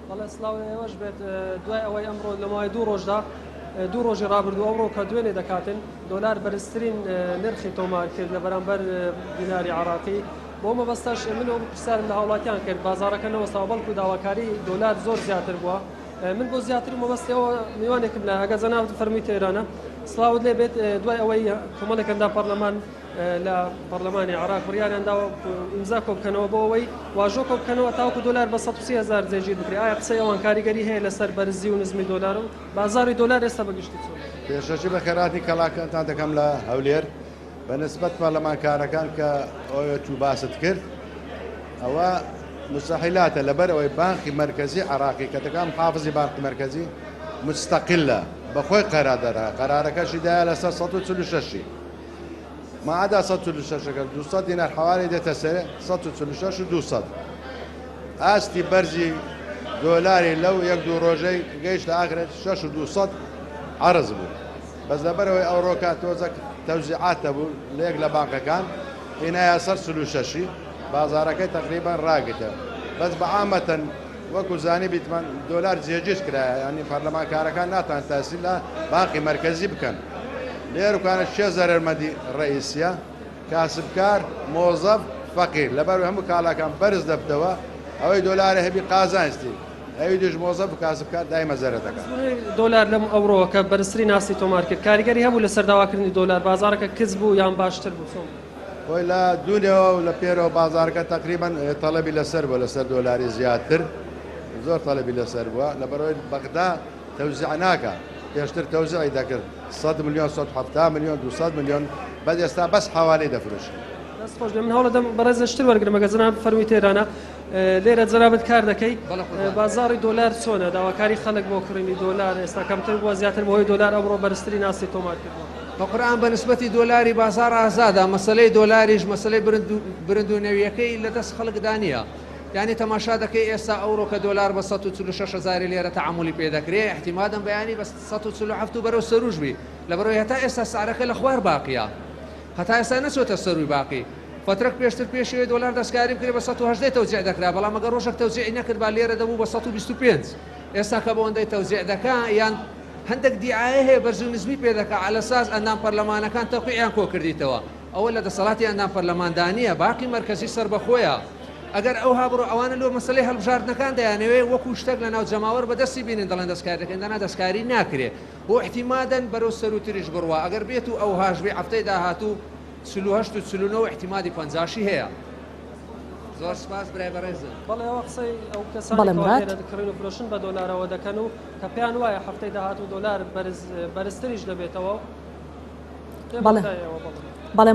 بەڵێ سڵاو ئێوەش بێت دوای ئەوەی ئەمڕۆ لە ماوەی دوو ڕۆژی ڕابردوو ئەمڕۆ کە دوێنێ دەکاتن دۆلار بەرزترین نرخی تۆمار کرد لە بەرامبەر دیناری عراقی بۆ مەبەستەش من ئەو پرسیارم لە هاوڵاتیان کرد بازاڕەکەنەوە ساوبەڵکو داواکاری دۆلار زۆر زیاتر بووە من بۆ زیاتر مەبەستەوە میوانێکم لە هەگە جەنابەت فەرمووی تێرانە سڵاوت لێ بێت دوای ئەوەی کۆمەڵێکەندا پەرلەمان لە پەرلەمانی عراق بڕیاریانداوە ئیمزا کۆبکەنەوە بۆ ئەوەی واژۆ کۆبکەنەوە تاوکو دۆلار بە 130,000 جێژیر بکرێ ئایا قسەی ئەوان کاریگەری هەیە لەسەر بەرزی و نزمی دۆلار و بازاری دۆلار ئێستا بەگشتی چۆن پێشەچی بە خێراتی کەڵاکەتان دەکەم لە هەولێر بە نسبەت پەرلەمانکارەکان کە ئەوە چوو باست کرد ئەوە مستحیلاتە لەبەر ئەوەی بانکی مرکزی عراقی کە دەکەم حافزی بانکی مرکزی مستەقلە بەخۆی قەرادەرە قەرارەکەشی دایە لەسەر 146 ماعدا 146 200 دینار حوالی دێتە سەرێ 146 و 200 ئاستی بەرزی دۆلاری لەو یەک دوو ڕۆژەی گەیشت لە ئاخرێت 6 و 200 عرض بوو بەس لەبەرەوەی ئەوڕۆکە تۆزە تەوزیعاتە بوو لە یەک لە بانکەکان هێنایە سەر 46 بازارەکەی تقریبان ڕاگرتە بەس بەعامەتەن وەکو زانی بیتمان دۆلار جێگیش کرایە ینی پەرلەمانکارەکان ناتوان تاسی لە بانکی مرکزی بکەن لێرکانە شێ زەرمەدی ڕئیسیە کاسبکار مۆزەف فەقیر لەبەر هەموو کاڵاکان بەرز دەبتەوە ئەوەی دۆلاری هەبی قازانستی ئەوی دوژ مۆزەف و کاسبکار دایمە زەرە دەکەن دۆلار لەم ئەوڕۆ کە بەرزتری ناسی تۆمار کرد کاریگەری هەبوو لە سەرداواکردنی دۆلار بازارەکە کز بوو یان باشتر بوو چۆن خۆی لە دوونەوە و لە پێرەوە بازارەکە تقریبان تەڵەبی لەسەر بووە لەسەر دۆلاری زیاتر زۆر تەڵەبی لەسەر بووە لەبەرەوەی بەغدا تەوزیع ناکە پێشتر تەوزیعی دەکرد 100 میلیۆن 170 میلیۆن 200 میلیۆن بەس ئێستا بەس حوالی دەفرۆشێت دەست خۆش من هەوڵە دەم بەڕێزشتر وەرگرم ئەگە جەناب فەرمووی تێرانە لێرە جەنابەت کار دەکەی بازاڕی دۆلار چۆنە داواکاری خەڵک بۆ کڕینی دۆلار ئێستا کەمتر بووە زیاتر بەهۆی دۆلار ئەمڕۆ بەرزتری ناسی تۆمار کردووە بەقورآن بە نسبەتی دۆلاری بازار ئازادە مەسەلەی دۆلاریش مەسەلەی برندونەویەکەی لەدەست خەڵکدا نییە یعنی تەماشا دەکەی ئێستا ئەوڕۆ کە دۆلار بە 146,000 لێرە تەعاملی پێ دەکرێت احتیمادم بەیانی بە 147 و بەرەو سەروش بی لەبەرەوەی هەتا ئێستا سعرەکە لە خوار باقیە هەتا ئێستا نەچۆتە سەروی باقی فترەك پێشتر پێشەوەی دۆلار دەستکاری بکرێت بە 118 تەوزیع دەکرا بەڵام ئەگەر ڕۆژێک تەوزیعی نەکرد با لێرە دەبوو بە 125 ئێستا کە بۆ ئەوەندەی تەوزیع دەکا یان هەندێک دیعاە هەیە بەرز و نزمی پێ دەکا على ئەساس ئەندام پەرلەمانەکان تەوقیعیان کۆ کردیتەوە ئەوە لە دەسەڵاتی ئەندام پەرلەماندانیە باقی مرکزی سەر بەخۆیە ئەگەر ئەو هابڕۆ ئەوانە لۆ مەسلەی هەڵبژاردنەکان دەیانەوێ وەکو شتێک لە ناو جەماوەر بەدەستی بینن دەڵێن دەستکاری دەکەن دەنا دەستکاری ناکرێت بۆ احتیمادەن بەرەو سەروتریش بڕوە ئەگەر بێت و ئەو هاژبێ هەفتەی داهاتوو 48 و 49 احتیمادی 50 هەیە زۆر سپاس برای بەڕێزم بەڵێ ئەوە قسەی ئەو کەسانی دەکڕین و فرۆشن بە دۆلارەوە دەکەن و کە پێیان وایە هەفتەی داهاتوو دۆلار بەرزتریش دەبێتەوە بەڵێ